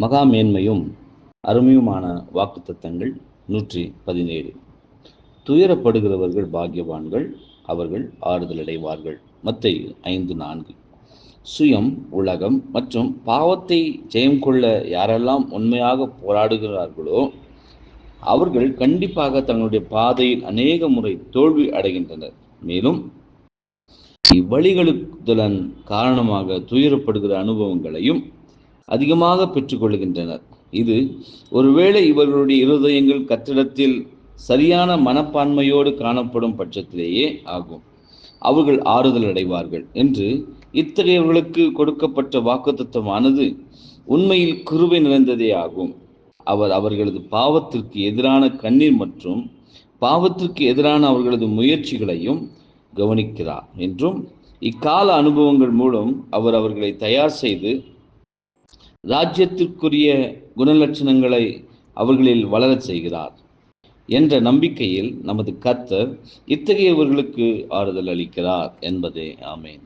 மகா மேன்மையும் அருமையுமான வாக்குத்தத்தங்கள் 117. துயரப்படுகிறவர்கள் பாக்கியவான்கள், அவர்கள் ஆறுதல் அடைவார்கள். மத்தேயு 5:4. சுயம், உலகம் மற்றும் பாவத்தை ஜெயம் கொள்ள யாரெல்லாம் உண்மையாக போராடுகிறார்களோ அவர்கள் கண்டிப்பாக தங்களுடைய பாதையில் அநேக முறை தோல்வி அடைகின்றனர். மேலும் இவ்வழிகளுடன் காரணமாக துயரப்படுகிற அனுபவங்களையும் அதிகமாக பெற்றுக்கொள்கின்றனர். இது ஒருவேளை இவர்களுடைய இருதயங்கள் கத்திடத்தில் சரியான மனப்பான்மையோடு காணப்படும் பட்சத்திலேயே ஆகும். அவர்கள் ஆறுதல் அடைவார்கள் என்று இத்தகையவர்களுக்கு கொடுக்கப்பட்ட வாக்குத்தத்தமானது உண்மையில் கிருபை நிறைந்ததே ஆகும். அவர் அவர்களது பாவத்திற்கு எதிரான கண்ணீர் மற்றும் பாவத்திற்கு எதிரான அவர்களது முயற்சிகளையும் கவனிக்கிறார் என்றும் இக்கால அனுபவங்கள் மூலம் அவர் அவர்களை தயார் செய்து ராஜ்யத்திற்குரிய குணலட்சணங்களை அவர்களில் வளரச் செய்கிறார் என்ற நம்பிக்கையில் நமது கர்த்தர் இத்தகையவர்களுக்கு ஆறுதல் அளிக்கிறார் என்பதே. ஆமென்.